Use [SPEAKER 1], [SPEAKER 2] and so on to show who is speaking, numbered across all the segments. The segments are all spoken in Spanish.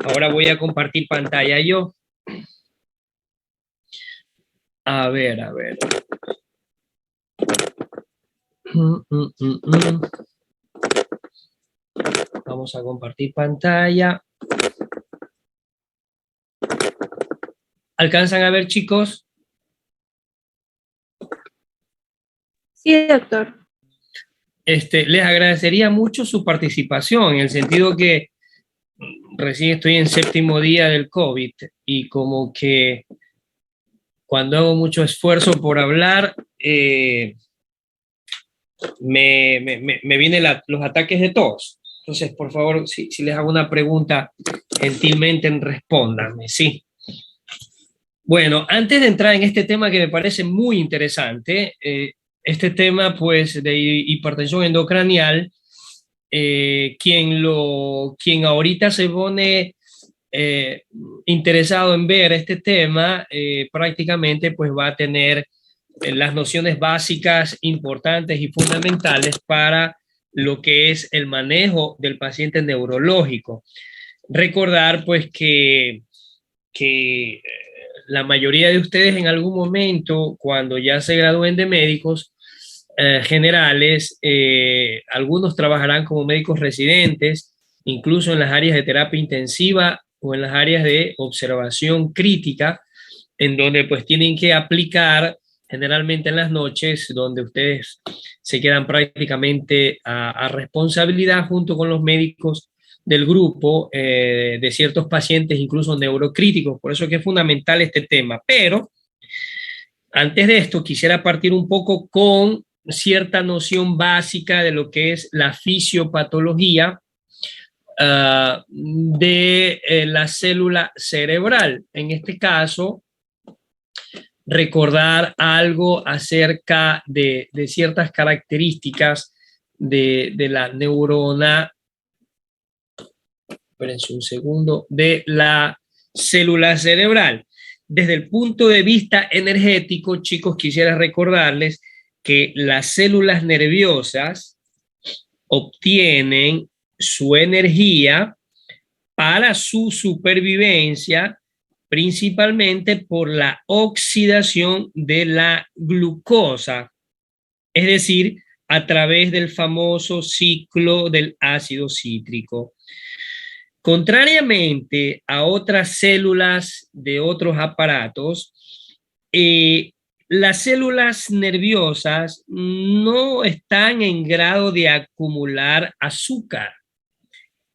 [SPEAKER 1] Ahora voy a compartir pantalla yo. A ver, a ver. Vamos a compartir pantalla. ¿Alcanzan a ver, chicos?
[SPEAKER 2] Sí, doctor.
[SPEAKER 1] Les agradecería mucho su participación, en el sentido que recién estoy en séptimo día del COVID y como que cuando hago mucho esfuerzo por hablar, me vienen los ataques de tos. Entonces, por favor, si les hago una pregunta, gentilmente respóndanme, ¿sí? Bueno, antes de entrar en este tema que me parece muy interesante, este tema pues de hipertensión endocranial, quien ahorita se pone eh, interesado en ver este tema, prácticamente pues va a tener las nociones básicas importantes y fundamentales para lo que es el manejo del paciente neurológico. Recordar pues que la mayoría de ustedes en algún momento, cuando ya se gradúen de médicos generales, algunos trabajarán como médicos residentes, incluso en las áreas de terapia intensiva o en las áreas de observación crítica, en donde pues tienen que aplicar generalmente en las noches, donde ustedes se quedan prácticamente a responsabilidad junto con los médicos del grupo de ciertos pacientes, incluso neurocríticos. Por eso es que es fundamental este tema. Pero antes de esto, quisiera partir un poco con cierta noción básica de lo que es la fisiopatología de la célula cerebral. En este caso, recordar algo acerca de ciertas características de la neurona, espérense un segundo, de la célula cerebral. Desde el punto de vista energético, chicos, quisiera recordarles que las células nerviosas obtienen su energía para su supervivencia principalmente por la oxidación de la glucosa, es decir, a través del famoso ciclo del ácido cítrico. Contrariamente a otras células de otros aparatos, las células nerviosas no están en grado de acumular azúcar.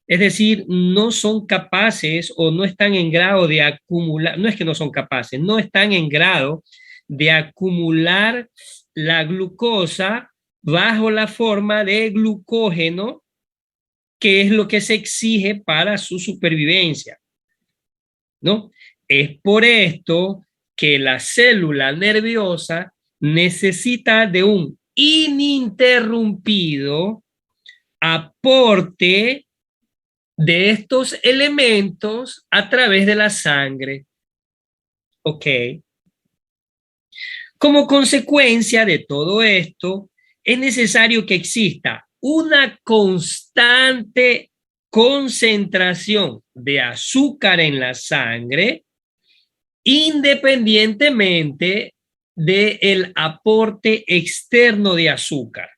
[SPEAKER 1] Es decir, no son capaces o no están en grado de acumular, no es que no son capaces, no están en grado de acumular la glucosa bajo la forma de glucógeno, que es lo que se exige para su supervivencia, ¿no? Es por esto que la célula nerviosa necesita de un ininterrumpido aporte de estos elementos a través de la sangre. ¿Ok? Como consecuencia de todo esto, es necesario que exista una constante concentración de azúcar en la sangre, independientemente del aporte externo de azúcar.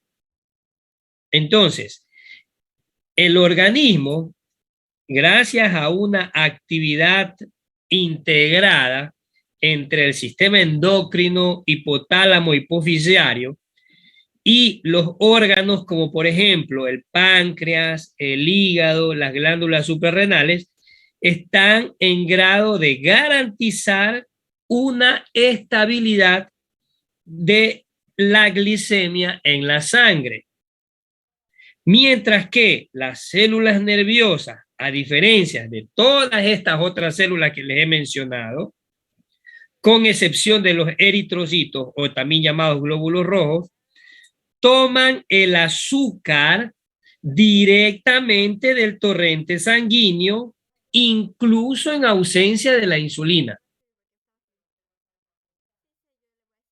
[SPEAKER 1] Entonces, el organismo, gracias a una actividad integrada entre el sistema endocrino, hipotálamo, hipoficiario y los órganos como por ejemplo el páncreas, el hígado, las glándulas suprarrenales, están en grado de garantizar una estabilidad de la glicemia en la sangre. Mientras que las células nerviosas, a diferencia de todas estas otras células que les he mencionado, con excepción de los eritrocitos o también llamados glóbulos rojos, toman el azúcar directamente del torrente sanguíneo, incluso en ausencia de la insulina.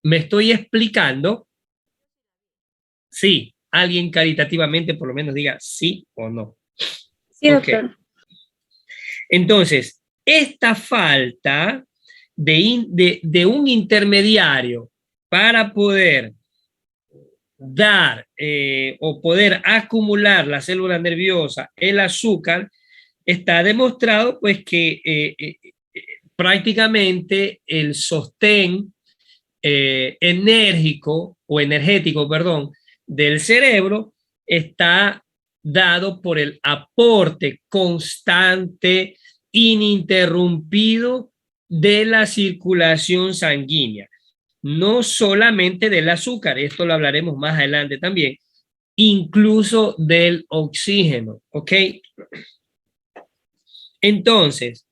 [SPEAKER 1] ¿Me estoy explicando? Sí, alguien caritativamente por lo menos diga sí o no.
[SPEAKER 2] Sí,
[SPEAKER 1] Ok.
[SPEAKER 2] doctor.
[SPEAKER 1] Entonces, esta falta de un intermediario para poder dar o poder acumular la célula nerviosa el azúcar, está demostrado pues que prácticamente el sostén enérgico o energético, perdón, del cerebro está dado por el aporte constante, ininterrumpido de la circulación sanguínea. No solamente del azúcar, esto lo hablaremos más adelante también, incluso del oxígeno, ¿ok? Entonces,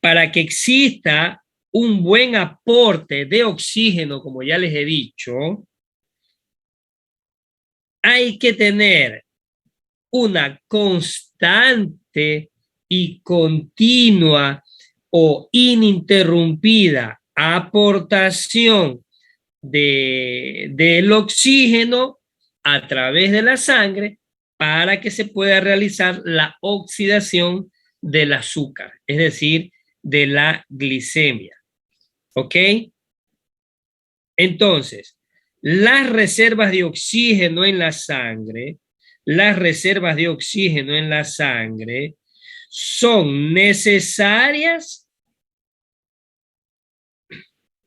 [SPEAKER 1] para que exista un buen aporte de oxígeno, como ya les he dicho, hay que tener una constante y continua o ininterrumpida aportación del oxígeno a través de la sangre para que se pueda realizar la oxidación del azúcar, es decir, de la glicemia. ¿Ok? Entonces, las reservas de oxígeno en la sangre, las reservas de oxígeno en la sangre son necesarias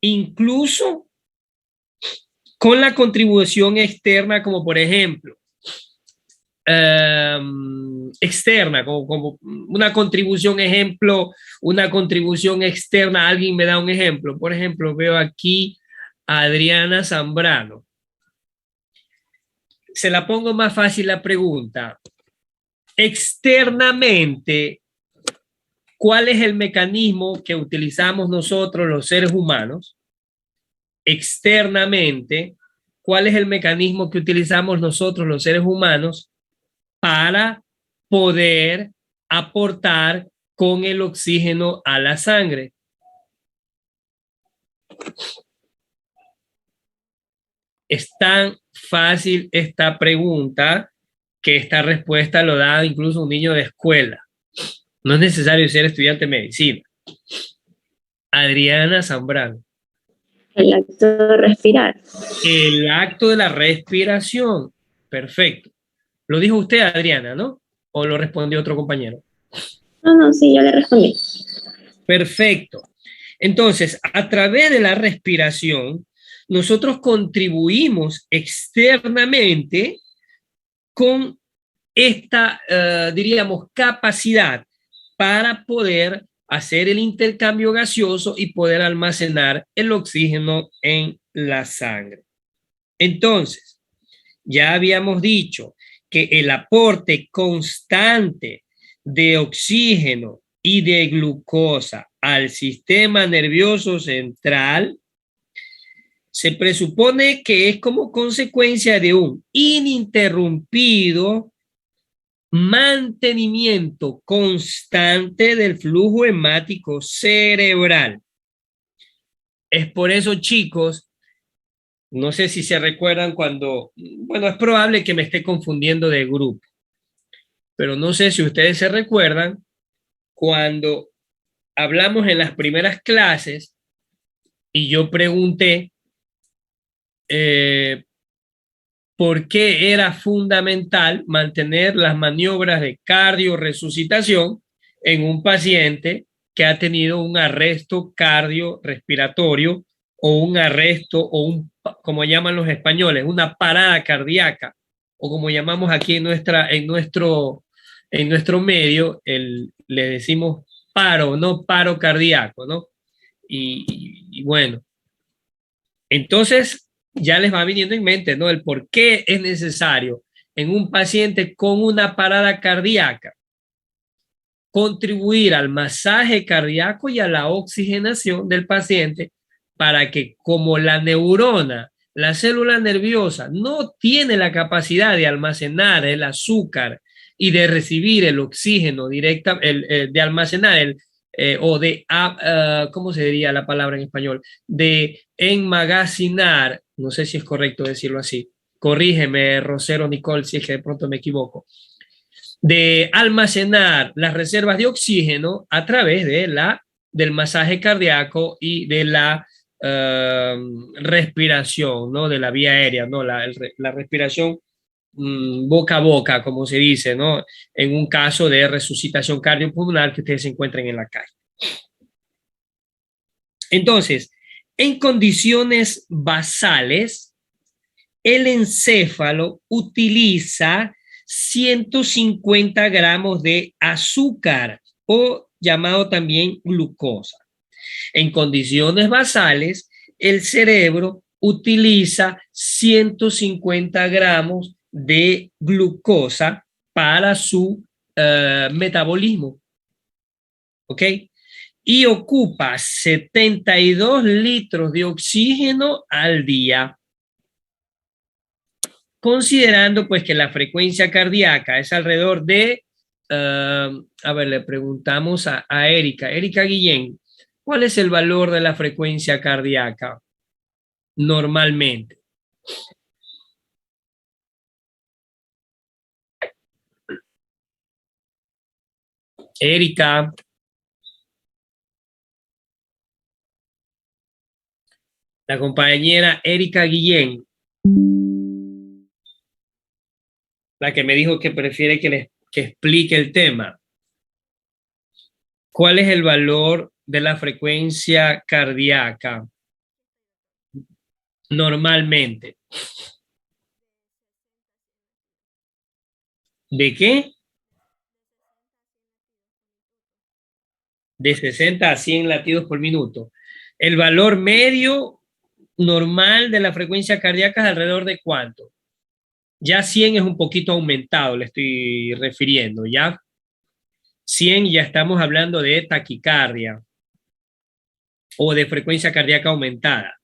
[SPEAKER 1] incluso con la contribución externa, como por ejemplo, externa, como una contribución, ejemplo, una contribución externa. Alguien me da un ejemplo. Por ejemplo, veo aquí a Adriana Zambrano. Se la pongo más fácil la pregunta. Externamente, ¿cuál es el mecanismo que utilizamos nosotros los seres humanos? Externamente, ¿cuál es el mecanismo que utilizamos nosotros los seres humanos para poder aportar con el oxígeno a la sangre? Es tan fácil esta pregunta que esta respuesta lo da incluso un niño de escuela. No es necesario ser estudiante de medicina. Adriana Zambrano.
[SPEAKER 2] El acto de respirar.
[SPEAKER 1] El acto de la respiración. Perfecto. Lo dijo usted, Adriana, ¿no? ¿O lo respondió otro compañero?
[SPEAKER 2] No, sí, yo le respondí.
[SPEAKER 1] Perfecto. Entonces, a través de la respiración, nosotros contribuimos externamente con esta, diríamos, capacidad para poder hacer el intercambio gaseoso y poder almacenar el oxígeno en la sangre. Entonces, ya habíamos dicho que el aporte constante de oxígeno y de glucosa al sistema nervioso central se presupone que es como consecuencia de un ininterrumpido mantenimiento constante del flujo hemático cerebral. Es por eso, chicos, no sé si se recuerdan cuando, bueno, es probable que me esté confundiendo de grupo, pero no sé si ustedes se recuerdan cuando hablamos en las primeras clases y yo pregunté por qué era fundamental mantener las maniobras de cardiorresucitación en un paciente que ha tenido un arresto cardiorrespiratorio o un arresto o un, como llaman los españoles, una parada cardíaca, o como llamamos aquí en nuestro medio, le decimos paro, no paro cardíaco, ¿no? Y bueno, entonces ya les va viniendo en mente, ¿no? El por qué es necesario en un paciente con una parada cardíaca contribuir al masaje cardíaco y a la oxigenación del paciente para que, como la neurona, la célula nerviosa no tiene la capacidad de almacenar el azúcar y de recibir el oxígeno directa, de almacenar o de, ¿cómo se diría la palabra en español? De enmagacinar, no sé si es correcto decirlo así. Corrígeme, Rosero Nicole, si es que de pronto me equivoco. de almacenar las reservas de oxígeno a través del masaje cardíaco y de la respiración, ¿no? De la vía aérea, ¿no? La respiración boca a boca, como se dice, ¿no? En un caso de resucitación cardiopulmonar que ustedes se encuentren en la calle. Entonces, en condiciones basales, el encéfalo utiliza 150 gramos de azúcar o llamado también glucosa. En condiciones basales, el cerebro utiliza 150 gramos de glucosa para su metabolismo. ¿Ok? Y ocupa 72 litros de oxígeno al día. Considerando pues que la frecuencia cardíaca es alrededor de, a ver, le preguntamos a Erika. Erika Guillén, ¿cuál es el valor de la frecuencia cardíaca normalmente? Erika, la compañera Erika Guillén, la que me dijo que prefiere que explique el tema. ¿Cuál es el valor de la frecuencia cardíaca normalmente? ¿De qué? De 60 a 100 latidos por minuto. El valor medio normal de la frecuencia cardíaca es alrededor de ¿cuánto? Ya 100 es un poquito aumentado, le estoy refiriendo, ¿ya? 100 ya estamos hablando de taquicardia o de frecuencia cardíaca aumentada.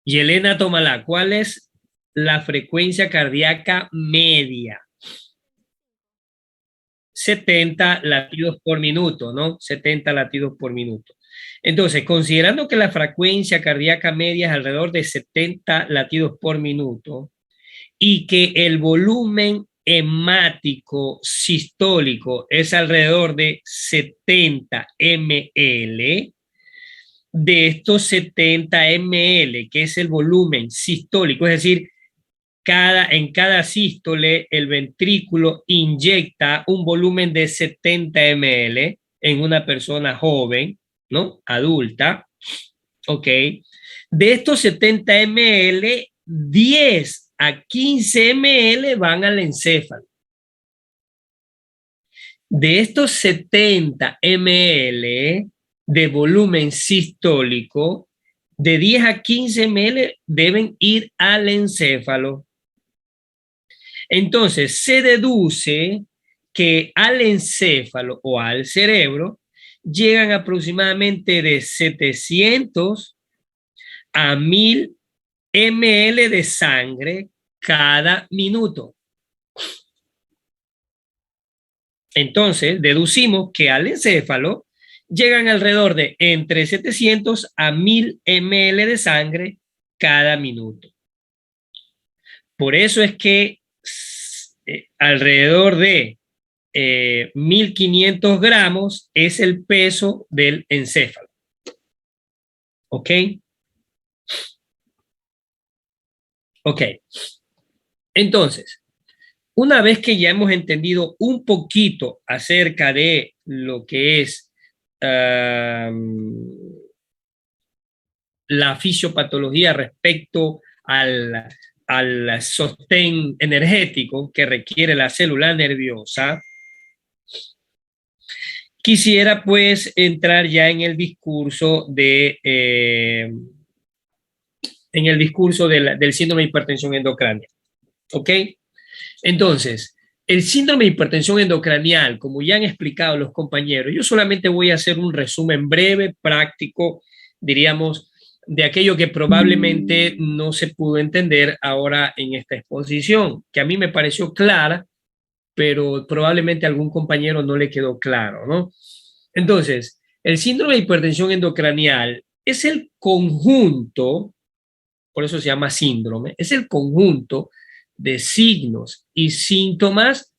[SPEAKER 1] Y Elena Tomalá, ¿cuál es la frecuencia cardíaca media? 70 latidos por minuto, ¿no? 70 latidos por minuto. Entonces, considerando que la frecuencia cardíaca media es alrededor de 70 latidos por minuto y que el volumen hemático sistólico es alrededor de 70 ml, de estos 70 ml, que es el volumen sistólico, es decir, en cada sístole el ventrículo inyecta un volumen de 70 ml en una persona joven, ¿no? Adulta, ¿ok? De estos 70 ml, 10 a 15 ml van al encéfalo. De estos 70 ml de volumen sistólico, de 10 a 15 ml deben ir al encéfalo. Entonces, se deduce que al encéfalo o al cerebro llegan aproximadamente de 700 a 1000 ml de sangre cada minuto. Entonces, deducimos que al encéfalo llegan alrededor de entre 700 a 1000 ml de sangre cada minuto. Por eso es que alrededor de 1500 gramos es el peso del encéfalo. ¿Ok? Ok. Entonces, una vez que ya hemos entendido un poquito acerca de lo que es la fisiopatología respecto al sostén energético que requiere la célula nerviosa, quisiera pues entrar ya en el discurso del síndrome de hipertensión endocranial. ¿Ok? Entonces, el síndrome de hipertensión endocranial, como ya han explicado los compañeros, yo solamente voy a hacer un resumen breve, práctico, diríamos, de aquello que probablemente no se pudo entender ahora en esta exposición, que a mí me pareció clara, pero probablemente a algún compañero no le quedó claro, ¿no? Entonces, el síndrome de hipertensión endocranial es el conjunto por eso se llama síndrome, es el conjunto de signos y síntomas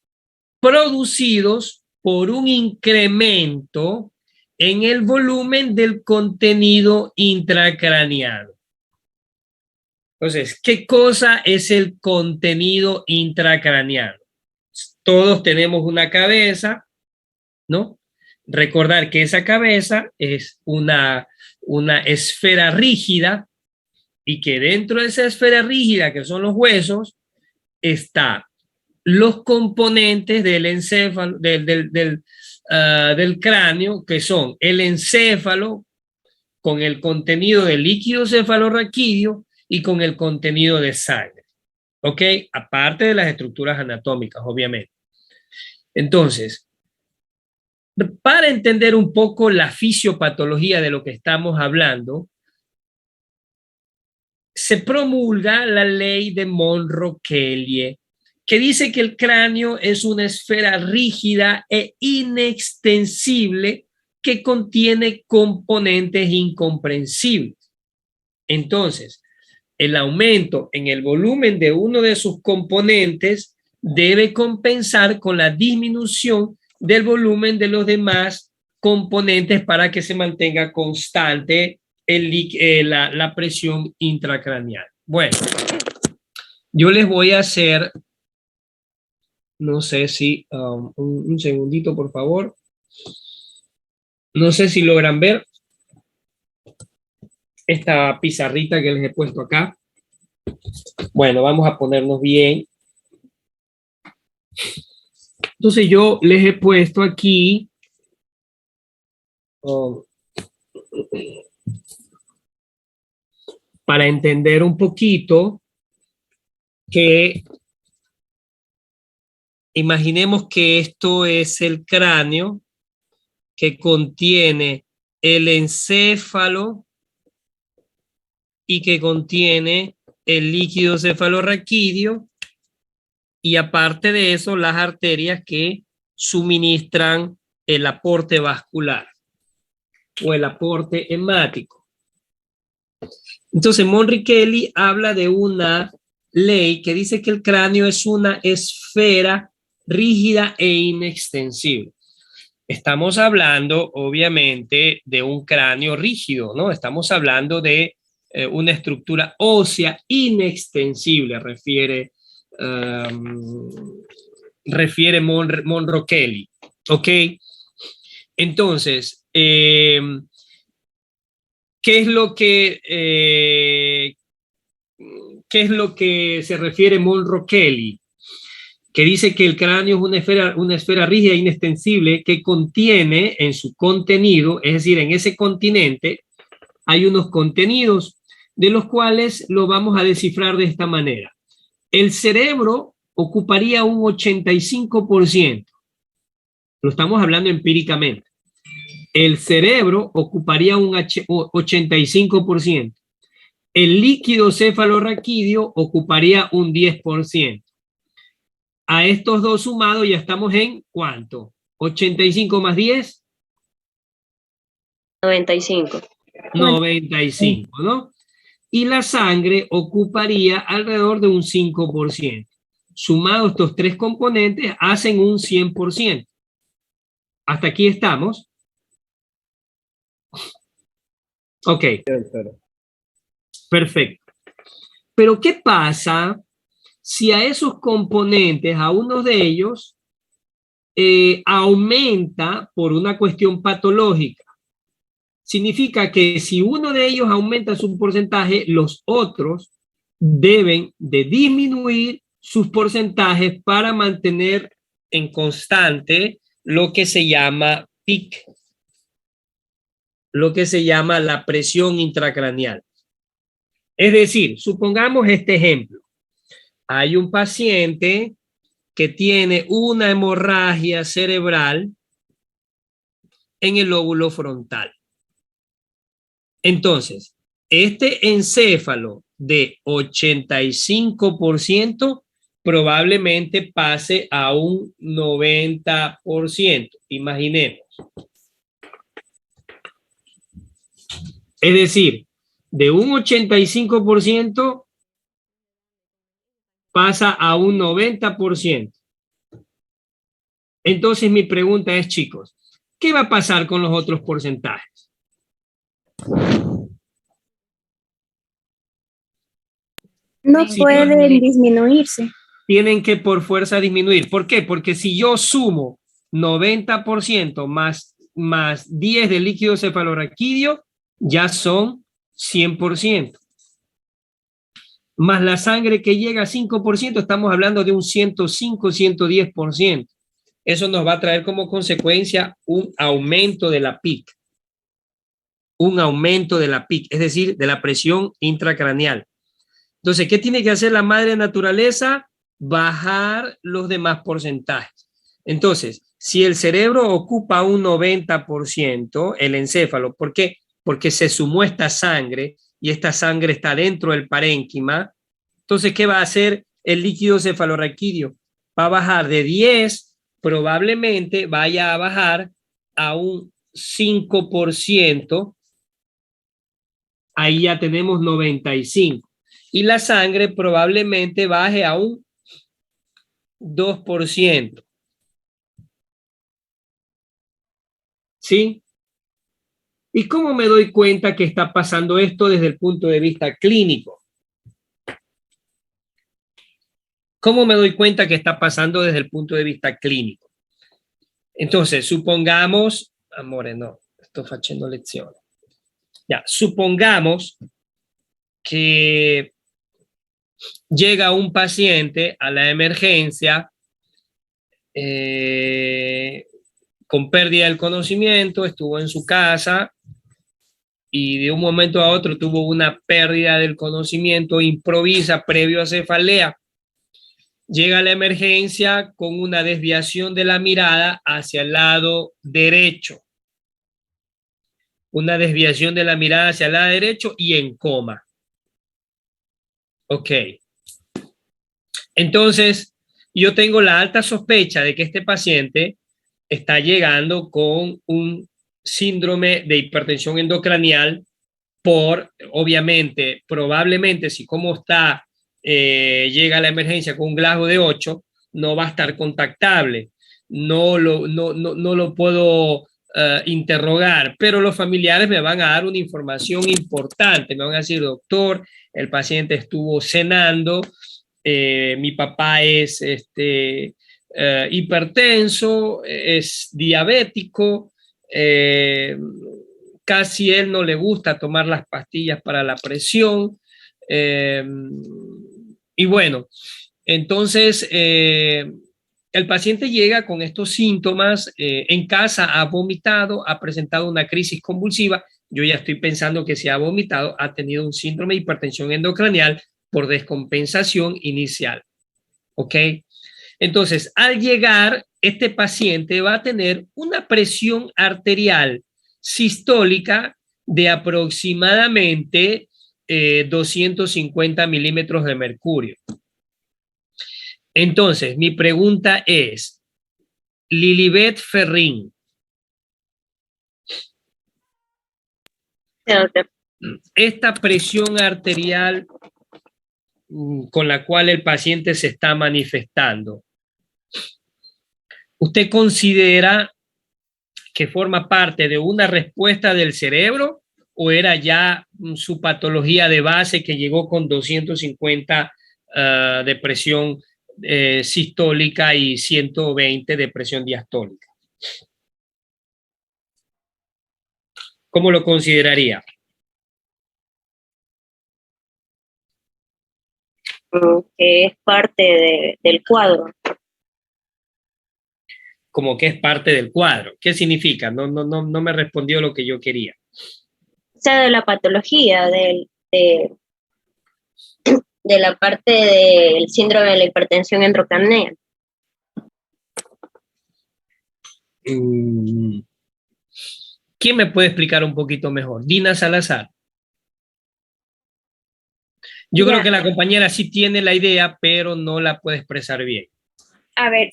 [SPEAKER 1] producidos por un incremento en el volumen del contenido intracraneal. Entonces, ¿qué cosa es el contenido intracraneal? Todos tenemos una cabeza, ¿no? Recordar que esa cabeza es una esfera rígida y que dentro de esa esfera rígida, que son los huesos, está los componentes del encéfalo, del cráneo, que son el encéfalo con el contenido de líquido cefalorraquídeo y con el contenido de sangre. ¿Ok? Aparte de las estructuras anatómicas, obviamente. Entonces, para entender un poco la fisiopatología de lo que estamos hablando, se promulga la ley de Monro-Kellie, que dice que el cráneo es una esfera rígida e inextensible que contiene componentes incomprensibles. Entonces, el aumento en el volumen de uno de sus componentes debe compensar con la disminución del volumen de los demás componentes para que se mantenga constante la presión intracraneal. Bueno, yo les voy a hacer, no sé si, un segundito, por favor. No sé si logran ver esta pizarrita que les he puesto acá. Bueno, vamos a ponernos bien. Entonces yo les he puesto aquí para entender un poquito que imaginemos que esto es el cráneo que contiene el encéfalo y que contiene el líquido cefalorraquídeo y aparte de eso las arterias que suministran el aporte vascular o el aporte hemático. Entonces Monro-Kellie habla de una ley que dice que el cráneo es una esfera rígida e inextensible. Estamos hablando obviamente de un cráneo rígido, ¿no? Estamos hablando de una estructura ósea inextensible, refiere Monro-Kellie, ¿ok? Entonces, ¿qué es lo que se refiere Monro-Kellie? Que dice que el cráneo es una esfera rígida e inextensible que contiene en su contenido, es decir, en ese continente, hay unos contenidos de los cuales lo vamos a descifrar de esta manera. El cerebro ocuparía un 85%. Lo estamos hablando empíricamente. El cerebro ocuparía un 85%. El líquido cefalorraquídeo ocuparía un 10%. A estos dos sumados ya estamos en ¿cuánto? 85 más 10.
[SPEAKER 2] 95.
[SPEAKER 1] 95, ¿no? Y la sangre ocuparía alrededor de un 5%. Sumados estos tres componentes hacen un 100%. Hasta aquí estamos. Ok. Perfecto. Pero ¿qué pasa si a esos componentes, a uno de ellos, aumenta por una cuestión patológica? Significa que si uno de ellos aumenta su porcentaje, los otros deben de disminuir sus porcentajes para mantener en constante lo que se llama PIC, lo que se llama la presión intracraneal. Es decir, supongamos este ejemplo. Hay un paciente que tiene una hemorragia cerebral en el lóbulo frontal. Entonces, este encéfalo de 85% probablemente pase a un 90%. Imaginemos. Es decir, De un 85% pasa a un 90%. Entonces mi pregunta es, chicos, ¿qué va a pasar con los otros porcentajes?
[SPEAKER 2] No
[SPEAKER 1] Si
[SPEAKER 2] pueden disminuirse.
[SPEAKER 1] tienen que por fuerza disminuir. ¿Por qué? Porque si yo sumo 90% más 10 de líquido cefalorraquídeo, ya son 100%. Más la sangre que llega a 5%, estamos hablando de un 105, 110%. Eso nos va a traer como consecuencia un aumento de la PIC. Un aumento de la PIC, es decir, de la presión intracraneal. Entonces, ¿qué tiene que hacer la madre naturaleza? Bajar los demás porcentajes. Entonces, si el cerebro ocupa un 90%, el encéfalo, ¿por qué? Porque se sumó esta sangre y esta sangre está dentro del parénquima. Entonces, ¿qué va a hacer el líquido cefalorraquídeo? Va a bajar de 10, probablemente vaya a bajar a un 5%. Ahí ya tenemos 95. Y la sangre probablemente baje a un 2%. ¿Sí? ¿Y cómo me doy cuenta que está pasando esto desde el punto de vista clínico? ¿Cómo me doy cuenta que está pasando desde el punto de vista clínico? Entonces, supongamos, amore, no, estoy haciendo lecciones. Ya, supongamos que llega un paciente a la emergencia con pérdida del conocimiento, estuvo en su casa y de un momento a otro tuvo una pérdida del conocimiento, improvisa previo a cefalea. Llega a la emergencia con una desviación de la mirada hacia el lado derecho. Una desviación de la mirada hacia el lado derecho y en coma. Ok. Entonces, yo tengo la alta sospecha de que este paciente está llegando con un síndrome de hipertensión endocranial por, obviamente, probablemente, si como está, llega a la emergencia con un Glasgow de 8, no va a estar contactable. No lo puedo interrogar, pero los familiares me van a dar una información importante. Me van a decir, doctor, el paciente estuvo cenando, mi papá es hipertenso, es diabético, casi él no le gusta tomar las pastillas para la presión. Y bueno, entonces el paciente llega con estos síntomas, en casa ha vomitado, ha presentado una crisis convulsiva. Yo ya estoy pensando que si ha vomitado, ha tenido un síndrome de hipertensión endocranial por descompensación inicial. ¿Ok? Entonces, al llegar, este paciente va a tener una presión arterial sistólica de aproximadamente 250 milímetros de mercurio. Entonces, mi pregunta es, Lilibet Ferrín, esta presión arterial con la cual el paciente se está manifestando, ¿usted considera que forma parte de una respuesta del cerebro o era ya su patología de base que llegó con 250 de presión sistólica y 120 de presión diastólica? ¿Cómo lo consideraría?
[SPEAKER 2] Que es parte del cuadro.
[SPEAKER 1] Como que es parte del cuadro. ¿Qué significa? No me respondió lo que yo quería.
[SPEAKER 2] O sea, de la patología, de la parte del síndrome de la hipertensión endocranial.
[SPEAKER 1] ¿Quién me puede explicar un poquito mejor? Dina Salazar. Yo creo que la compañera sí tiene la idea, pero no la puede expresar bien.
[SPEAKER 3] A ver,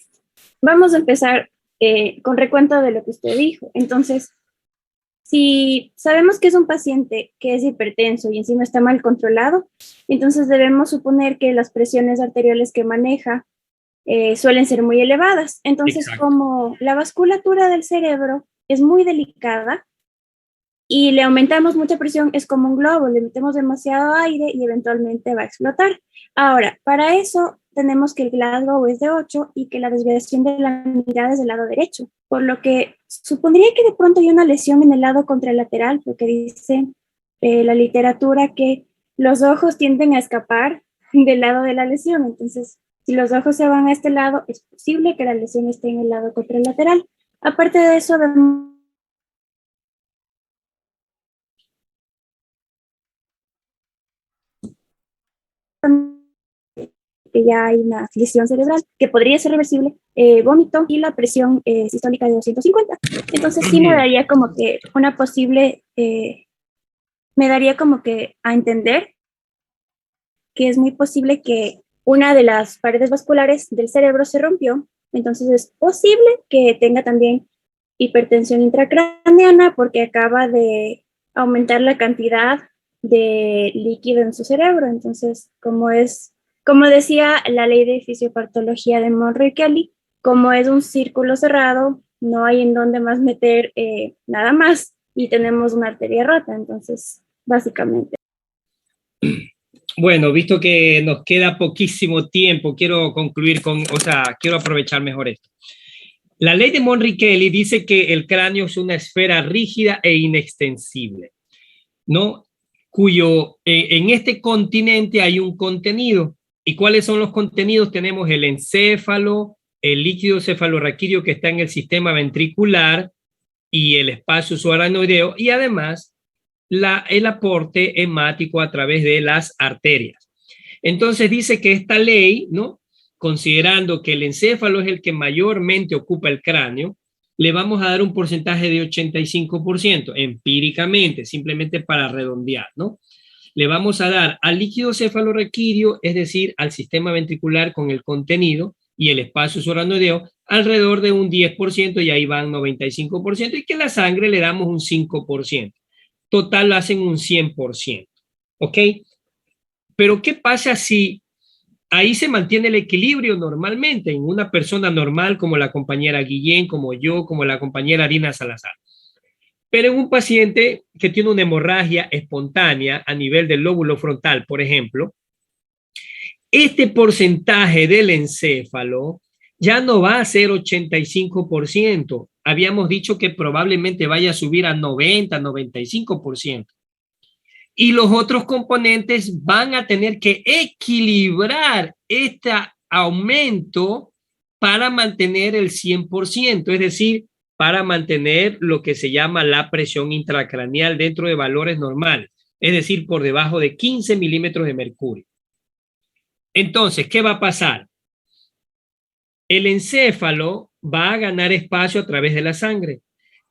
[SPEAKER 3] vamos a empezar con recuento de lo que usted dijo. Entonces, Si sabemos que es un paciente que es hipertenso y encima está mal controlado, entonces debemos suponer que las presiones arteriales que maneja suelen ser muy elevadas. Entonces,
[SPEAKER 1] Exacto.
[SPEAKER 3] como la vasculatura del cerebro es muy delicada y le aumentamos mucha presión, es como un globo, le metemos demasiado aire y eventualmente va a explotar. Ahora, para eso tenemos que el Glasgow es de 8 y que la desviación de la mirada es del lado derecho, por lo que supondría que de pronto hay una lesión en el lado contralateral, porque dice la literatura que los ojos tienden a escapar del lado de la lesión. Entonces, si los ojos se van a este lado, es posible que la lesión esté en el lado contralateral. Aparte de eso, vemos que ya hay una lesión cerebral que podría ser reversible, vómito y la presión sistólica de 250. Entonces sí me daría como que una posible, me daría como que a entender que es muy posible que una de las paredes vasculares del cerebro se rompió. Entonces es posible que tenga también hipertensión intracraneana porque acaba de aumentar la cantidad de líquido en su cerebro. Entonces, como decía la ley de fisiopatología de Monroe Kelly, como es un círculo cerrado, no hay en dónde más meter nada más y tenemos una arteria rota. Entonces, básicamente.
[SPEAKER 1] Bueno, visto que nos queda poquísimo tiempo, quiero concluir quiero aprovechar mejor esto. La ley de Monroe Kelly dice que el cráneo es una esfera rígida e inextensible, ¿no? En este continente hay un contenido. ¿Y cuáles son los contenidos? Tenemos el encéfalo, el líquido cefalorraquídeo que está en el sistema ventricular y el espacio subaracnoideo, y además el aporte hemático a través de las arterias. Entonces dice que esta ley, ¿no?, considerando que el encéfalo es el que mayormente ocupa el cráneo, le vamos a dar un porcentaje de 85%, empíricamente, simplemente para redondear, ¿no? Le vamos a dar al líquido cefalorraquídeo, es decir, al sistema ventricular con el contenido y el espacio subaracnoideo, alrededor de un 10%, y ahí van 95%, y que la sangre le damos un 5%. Total lo hacen un 100%. ¿Ok? Pero ¿qué pasa si ahí se mantiene el equilibrio normalmente en una persona normal como la compañera Guillén, como yo, como la compañera Dina Salazar? Pero en un paciente que tiene una hemorragia espontánea a nivel del lóbulo frontal, por ejemplo, este porcentaje del encéfalo ya no va a ser 85%. Habíamos dicho que probablemente vaya a subir a 90, 95%. Y los otros componentes van a tener que equilibrar este aumento para mantener el 100%, es decir, para mantener lo que se llama la presión intracraneal dentro de valores normales, es decir, por debajo de 15 milímetros de mercurio. Entonces, ¿qué va a pasar? El encéfalo va a ganar espacio a través de la sangre.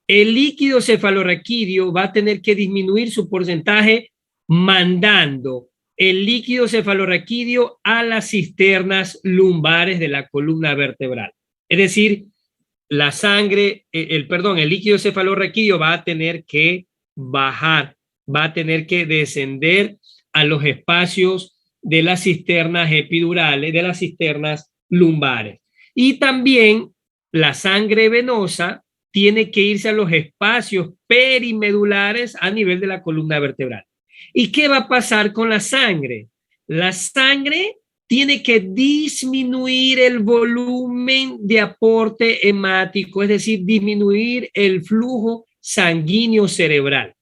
[SPEAKER 1] El líquido cefalorraquídeo va a tener que disminuir su porcentaje mandando el líquido cefalorraquídeo a las cisternas lumbares de la columna vertebral. Es decir, la sangre, el líquido cefalorraquídeo va a tener que bajar, va a tener que descender a los espacios de las cisternas epidurales, de las cisternas lumbares. Y también la sangre venosa tiene que irse a los espacios perimedulares a nivel de la columna vertebral. ¿Y qué va a pasar con la sangre? La sangre tiene que disminuir el volumen de aporte hemático, es decir, disminuir el flujo sanguíneo cerebral.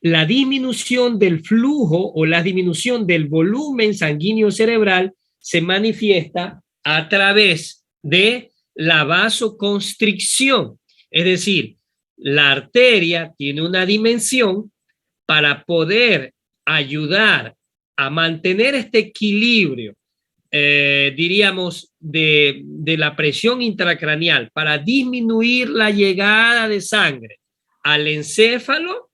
[SPEAKER 1] La disminución del flujo o la disminución del volumen sanguíneo cerebral se manifiesta a través de la vasoconstricción, es decir, la arteria tiene una dimensión para poder ayudar a mantener este equilibrio, diríamos, de la presión intracraneal, para disminuir la llegada de sangre al encéfalo.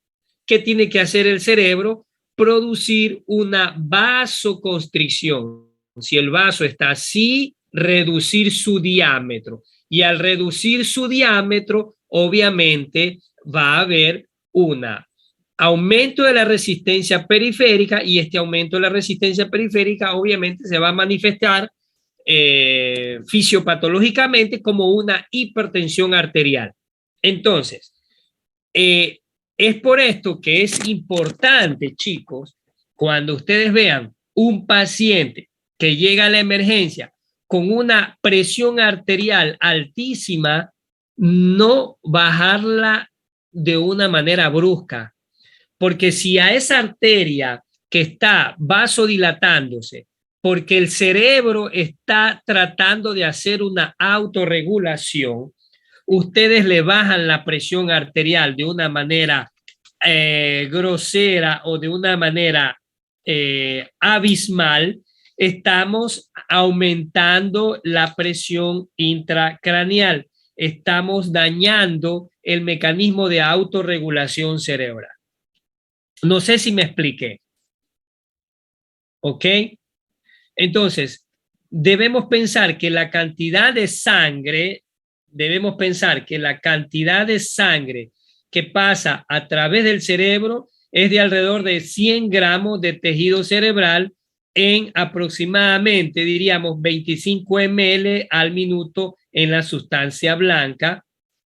[SPEAKER 1] ¿Qué tiene que hacer el cerebro? Producir una vasoconstricción. Si el vaso está así, reducir su diámetro. Y al reducir su diámetro, obviamente va a haber un aumento de la resistencia periférica, y este aumento de la resistencia periférica obviamente se va a manifestar fisiopatológicamente como una hipertensión arterial. Entonces, es por esto que es importante, chicos, cuando ustedes vean un paciente que llega a la emergencia con una presión arterial altísima, no bajarla de una manera brusca, porque si a esa arteria que está vasodilatándose, porque el cerebro está tratando de hacer una autorregulación, ustedes le bajan la presión arterial de una manera grosera o de una manera abismal, estamos aumentando la presión intracraneal, estamos dañando el mecanismo de autorregulación cerebral. No sé si me expliqué. ¿Ok? Entonces, debemos pensar que la cantidad de sangre que pasa a través del cerebro es de alrededor de 100 gramos de tejido cerebral en aproximadamente, diríamos, 25 ml al minuto en la sustancia blanca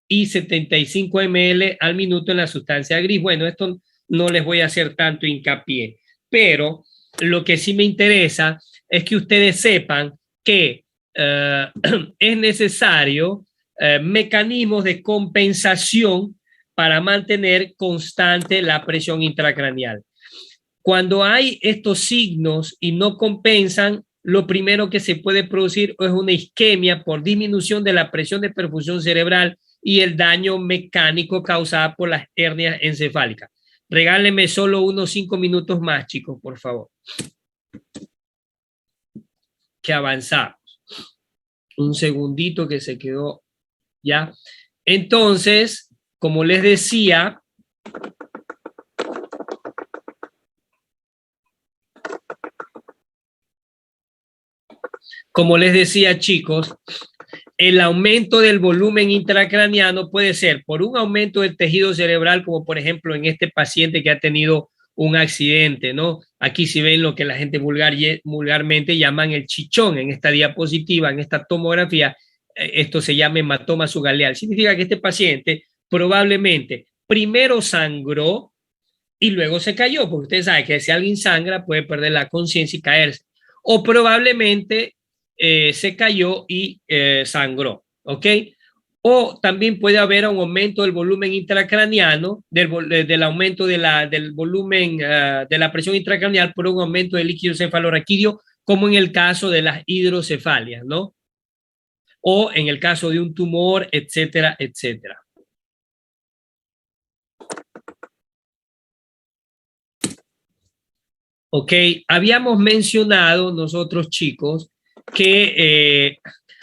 [SPEAKER 1] y 75 ml al minuto en la sustancia gris. Bueno, esto no les voy a hacer tanto hincapié, pero lo que sí me interesa es que ustedes sepan que es necesario mecanismos de compensación para mantener constante la presión intracraneal. Cuando hay estos signos y no compensan, lo primero que se puede producir es una isquemia por disminución de la presión de perfusión cerebral y el daño mecánico causado por las hernias encefálicas. Regálenme solo unos 5 minutos más, chicos, por favor. Que avanzamos. Un segundito que se quedó ya. Entonces, como les decía, chicos, el aumento del volumen intracraneano puede ser por un aumento del tejido cerebral, como por ejemplo en este paciente que ha tenido un accidente, ¿no? Aquí si ven lo que la gente vulgarmente llaman el chichón en esta diapositiva, en esta tomografía, esto se llama hematoma subgaleal. Significa que este paciente probablemente primero sangró y luego se cayó, porque ustedes saben que si alguien sangra puede perder la conciencia y caerse. O probablemente se cayó y sangró, ¿ok? O también puede haber un aumento del volumen intracraneano, del aumento del volumen de la presión intracraneal por un aumento del líquido cefalorraquídeo, como en el caso de las hidrocefalias, ¿no? O en el caso de un tumor, etcétera, etcétera. Ok, habíamos mencionado nosotros, chicos, que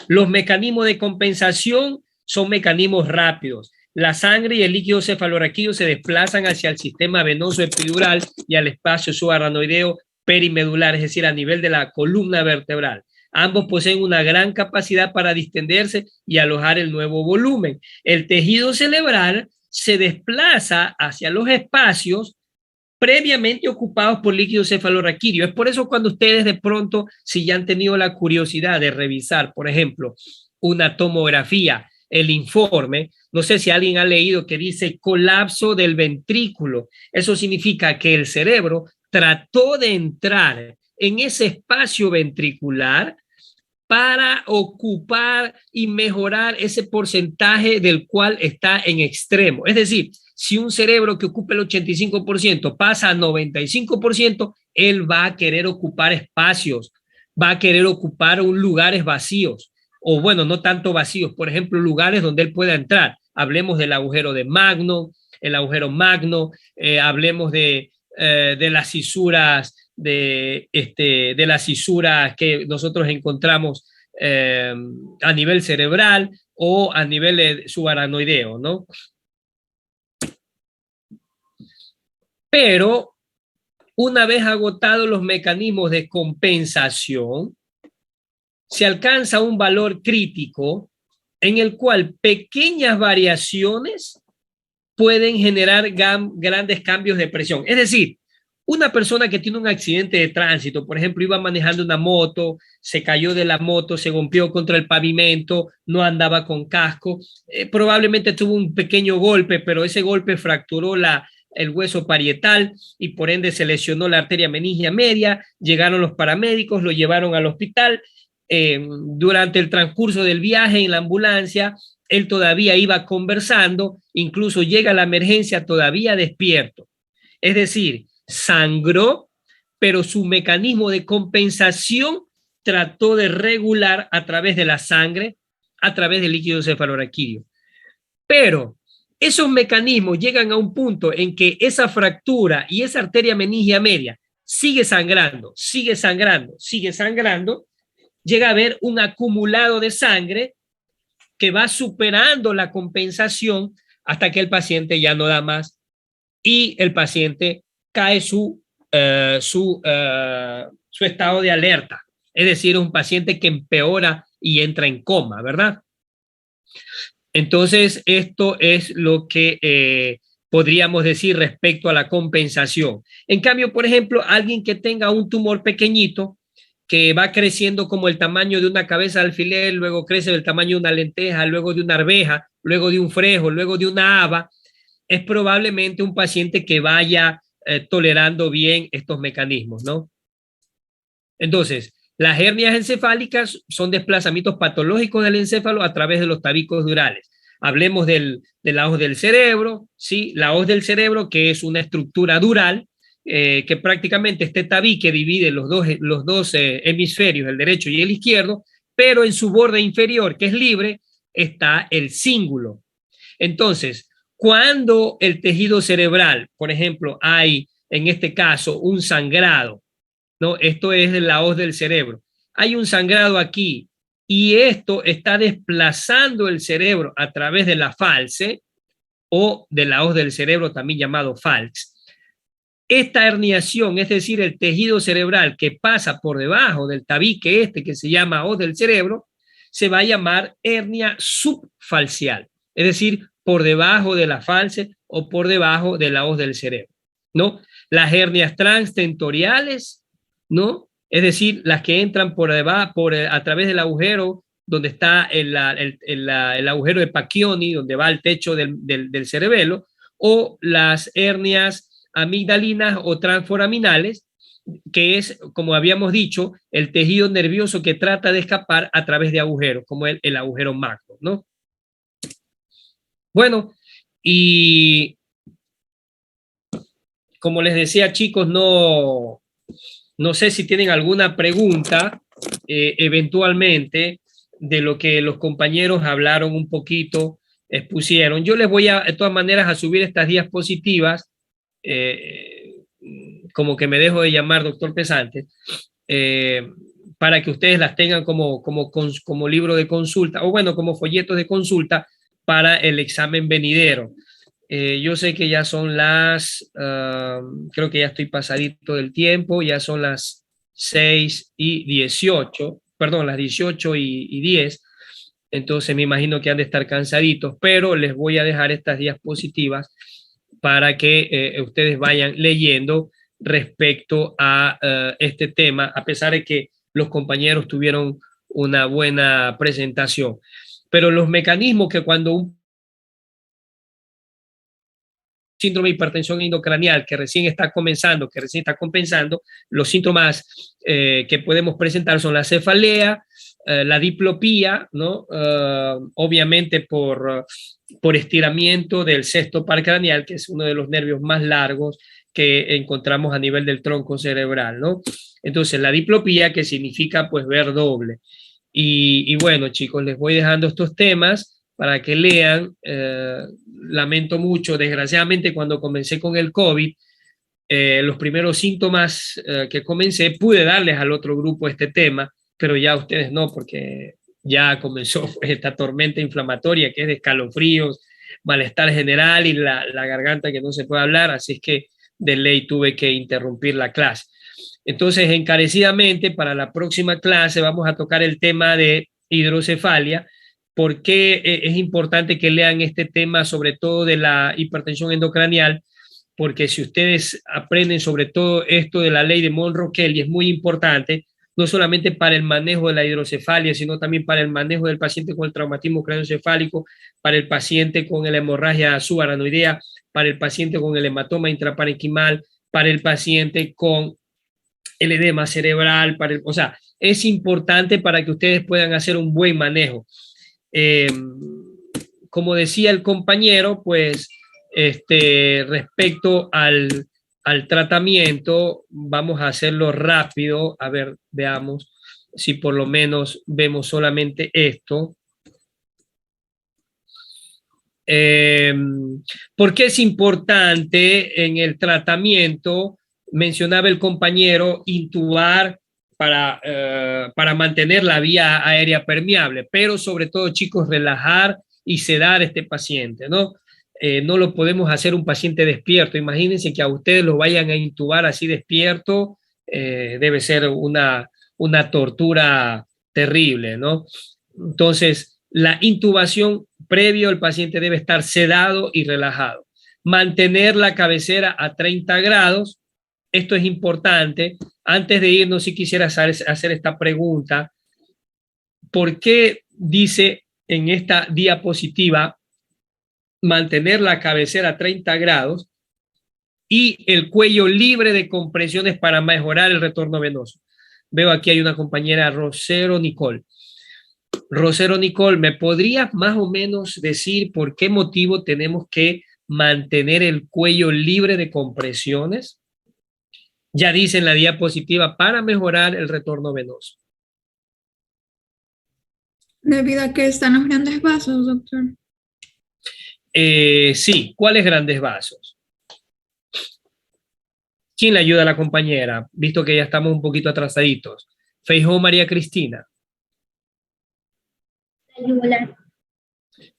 [SPEAKER 1] los mecanismos de compensación son mecanismos rápidos. La sangre y el líquido cefalorraquídeo se desplazan hacia el sistema venoso epidural y al espacio subaracnoideo perimedular, es decir, a nivel de la columna vertebral. Ambos poseen una gran capacidad para distenderse y alojar el nuevo volumen. El tejido cerebral se desplaza hacia los espacios previamente ocupados por líquido cefalorraquídeo. Es por eso cuando ustedes de pronto, si ya han tenido la curiosidad de revisar, por ejemplo, una tomografía, el informe, no sé si alguien ha leído que dice colapso del ventrículo. Eso significa que el cerebro trató de entrar en ese espacio ventricular para ocupar y mejorar ese porcentaje del cual está en extremo. Es decir, si un cerebro que ocupa el 85% pasa a 95%, él va a querer ocupar espacios, va a querer ocupar lugares vacíos, o bueno, no tanto vacíos, por ejemplo, lugares donde él pueda entrar. Hablemos del agujero de Magno, el agujero magno, hablemos de las cisuras, de las cisuras que nosotros encontramos a nivel cerebral o a nivel subaracnoideo, ¿no? Pero una vez agotados los mecanismos de compensación, se alcanza un valor crítico en el cual pequeñas variaciones pueden generar grandes cambios de presión. Es decir, una persona que tiene un accidente de tránsito, por ejemplo, iba manejando una moto, se cayó de la moto, se golpeó contra el pavimento, no andaba con casco, probablemente tuvo un pequeño golpe, pero ese golpe fracturó el hueso parietal y por ende se lesionó la arteria meningia media. Llegaron los paramédicos, lo llevaron al hospital. Durante el transcurso del viaje en la ambulancia, él todavía iba conversando, incluso llega a la emergencia todavía despierto. Es decir, sangró, pero su mecanismo de compensación trató de regular a través de la sangre, a través del líquido cefalorraquídeo. Pero esos mecanismos llegan a un punto en que esa fractura y esa arteria meningia media sigue sangrando, sigue sangrando, sigue sangrando, llega a haber un acumulado de sangre que va superando la compensación hasta que el paciente ya no da más y el paciente cae su estado de alerta. Es decir, un paciente que empeora y entra en coma, ¿verdad? Entonces, esto es lo que podríamos decir respecto a la compensación. En cambio, por ejemplo, alguien que tenga un tumor pequeñito, que va creciendo como el tamaño de una cabeza de alfiler, luego crece del tamaño de una lenteja, luego de una arveja, luego de un frejo, luego de una haba, es probablemente un paciente que vaya tolerando bien estos mecanismos, ¿no? Entonces, las hernias encefálicas son desplazamientos patológicos del encéfalo a través de los tabiques durales. Hablemos de la hoz del cerebro, ¿sí? La hoz del cerebro, que es una estructura dural, que prácticamente este tabique divide los dos hemisferios, el derecho y el izquierdo, pero en su borde inferior, que es libre, está el cíngulo. Entonces, cuando el tejido cerebral, por ejemplo, hay en este caso un sangrado, ¿no? Esto es la hoz del cerebro. Hay un sangrado aquí y esto está desplazando el cerebro a través de la falce o de la hoz del cerebro, también llamado falx. Esta herniación, es decir, el tejido cerebral que pasa por debajo del tabique que se llama hoz del cerebro, se va a llamar hernia subfalcial, es decir, por debajo de la falce o por debajo de la hoz del cerebro, ¿no? Las hernias transtentoriales, ¿no? Es decir, las que entran por debajo, a través del agujero donde está el agujero de Pacchioni, donde va el techo del cerebelo, o las hernias amigdalinas o transforaminales, que es, como habíamos dicho, el tejido nervioso que trata de escapar a través de agujeros, como el agujero macro, ¿no? Bueno, y como les decía, chicos, no sé si tienen alguna pregunta eventualmente de lo que los compañeros hablaron un poquito, expusieron. Yo les voy de todas maneras a subir estas diapositivas, como que me dejo de llamar doctor Pesante, para que ustedes las tengan como libro de consulta, o bueno, como folletos de consulta para el examen venidero. Yo sé que ya son creo que ya estoy pasadito del tiempo, ya son las 6:18, perdón, las 18:10, entonces me imagino que han de estar cansaditos, pero les voy a dejar estas diapositivas para que ustedes vayan leyendo respecto a este tema, a pesar de que los compañeros tuvieron una buena presentación. Pero los mecanismos que cuando un síndrome de hipertensión endocranial que recién está comenzando, que recién está compensando, los síntomas que podemos presentar son la cefalea, la diplopía, ¿no? Obviamente por estiramiento del cesto paracranial, que es uno de los nervios más largos que encontramos a nivel del tronco cerebral, ¿no? Entonces, la diplopía, que significa pues ver doble. Y bueno, chicos, les voy dejando estos temas para que lean. Lamento mucho, desgraciadamente, cuando comencé con el COVID, los primeros síntomas que comencé, pude darles al otro grupo este tema, pero ya ustedes no, porque ya comenzó esta tormenta inflamatoria que es de escalofríos, malestar general y la garganta que no se puede hablar, así es que de ley tuve que interrumpir la clase. Entonces, encarecidamente, para la próxima clase vamos a tocar el tema de hidrocefalia, ¿Por qué es importante que lean este tema, sobre todo de la hipertensión endocranial? Porque si ustedes aprenden sobre todo esto de la ley de Monroe-Kelly, es muy importante, no solamente para el manejo de la hidrocefalia, sino también para el manejo del paciente con el traumatismo craneoencefálico, para el paciente con la hemorragia subaranoidea, para el paciente con el hematoma intraparenquimal, para el paciente con el edema cerebral, o sea, es importante para que ustedes puedan hacer un buen manejo. Como decía el compañero, pues respecto al tratamiento, vamos a hacerlo rápido. A ver, veamos si por lo menos vemos solamente esto. ¿Por qué es importante en el tratamiento? Mencionaba el compañero, intubar para mantener la vía aérea permeable, pero sobre todo, chicos, relajar y sedar a este paciente, ¿no? No lo podemos hacer un paciente despierto. Imagínense que a ustedes lo vayan a intubar así despierto, debe ser una tortura terrible, ¿no? Entonces, la intubación previo, el paciente debe estar sedado y relajado. Mantener la cabecera a 30 grados. Esto es importante. Antes de irnos, si quisiera hacer esta pregunta. ¿Por qué dice en esta diapositiva mantener la cabecera a 30 grados y el cuello libre de compresiones para mejorar el retorno venoso? Veo aquí hay una compañera, Rosero Nicole. Rosero Nicole, ¿me podrías más o menos decir por qué motivo tenemos que mantener el cuello libre de compresiones? Ya dice en la diapositiva, para mejorar el retorno venoso.
[SPEAKER 4] Debido a que están los grandes vasos, doctor.
[SPEAKER 1] Sí, ¿cuáles grandes vasos? ¿Quién le ayuda a la compañera? Visto que ya estamos un poquito atrasaditos. Feijó María Cristina.
[SPEAKER 2] Yugular.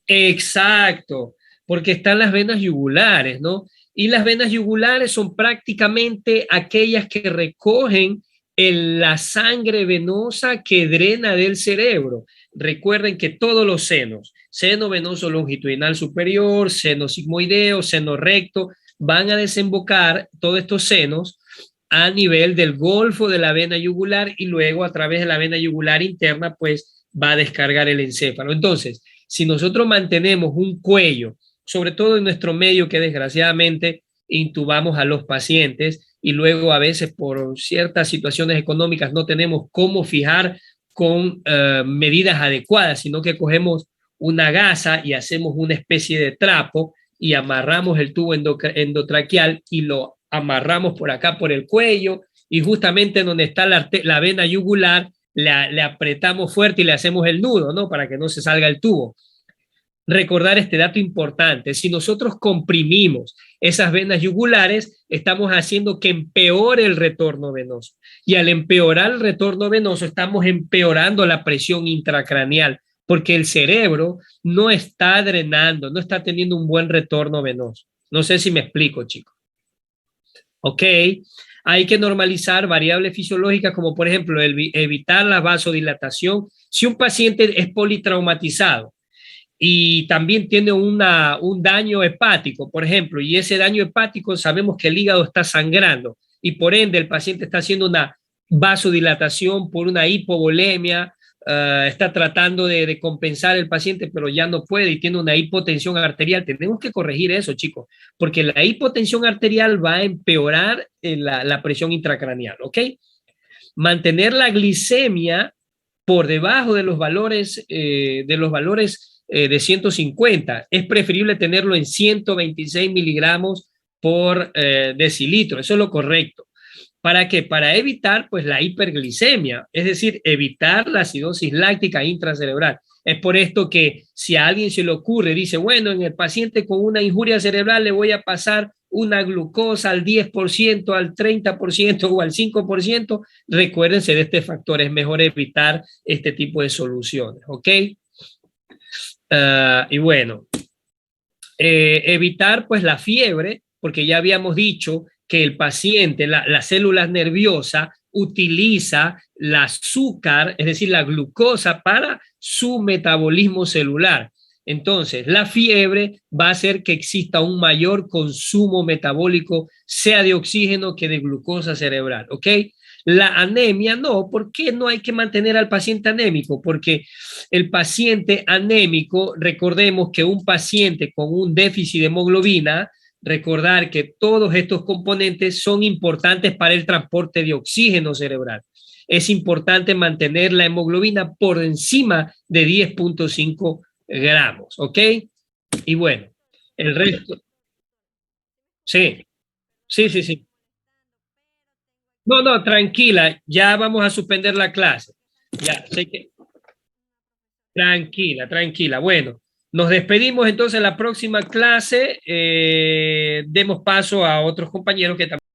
[SPEAKER 1] Exacto, porque están las venas yugulares, ¿no? Y las venas yugulares son prácticamente aquellas que recogen la sangre venosa que drena del cerebro. Recuerden que todos los senos, seno venoso longitudinal superior, seno sigmoideo, seno recto, van a desembocar todos estos senos a nivel del golfo de la vena yugular y luego a través de la vena yugular interna, pues va a descargar el encéfalo. Entonces, si nosotros mantenemos un cuello, sobre todo en nuestro medio que desgraciadamente intubamos a los pacientes y luego a veces por ciertas situaciones económicas no tenemos cómo fijar con medidas adecuadas, sino que cogemos una gasa y hacemos una especie de trapo y amarramos el tubo endotraqueal y lo amarramos por acá por el cuello y justamente donde está la vena yugular le apretamos fuerte y le hacemos el nudo, ¿no? Para que no se salga el tubo. Recordar este dato importante, si nosotros comprimimos esas venas yugulares, estamos haciendo que empeore el retorno venoso. Y al empeorar el retorno venoso, estamos empeorando la presión intracraneal, porque el cerebro no está drenando, no está teniendo un buen retorno venoso. No sé si me explico, chicos. Ok, hay que normalizar variables fisiológicas como por ejemplo evitar la vasodilatación. Si un paciente es politraumatizado y también tiene un daño hepático, por ejemplo, y ese daño hepático sabemos que el hígado está sangrando y por ende el paciente está haciendo una vasodilatación por una hipovolemia, está tratando de compensar el paciente, pero ya no puede y tiene una hipotensión arterial. Tenemos que corregir eso, chicos, porque la hipotensión arterial va a empeorar la presión intracraneal, ¿ok? Mantener la glicemia por debajo de los valores de 150. Es preferible tenerlo en 126 miligramos por decilitro. Eso es lo correcto. ¿Para qué? Para evitar pues la hiperglicemia, es decir, evitar la acidosis láctica intracerebral. Es por esto que si a alguien se le ocurre, dice, bueno, en el paciente con una injuria cerebral le voy a pasar una glucosa al 10%, al 30% o al 5%, recuérdense de este factor, es mejor evitar este tipo de soluciones, ¿ok? Y bueno, evitar pues la fiebre, porque ya habíamos dicho que el paciente, las células nerviosas utiliza el azúcar, es decir, la glucosa para su metabolismo celular. Entonces, la fiebre va a hacer que exista un mayor consumo metabólico, sea de oxígeno que de glucosa cerebral, ¿ok? La anemia no. ¿Por qué no hay que mantener al paciente anémico? Porque el paciente anémico, recordemos que un paciente con un déficit de hemoglobina, recordar que todos estos componentes son importantes para el transporte de oxígeno cerebral. Es importante mantener la hemoglobina por encima de 10.5 gramos, ¿ok? Y bueno, el resto. Sí, sí. No, tranquila, ya vamos a suspender la clase. Ya, sé que. Tranquila. Bueno, nos despedimos entonces en la próxima clase. Demos paso a otros compañeros que también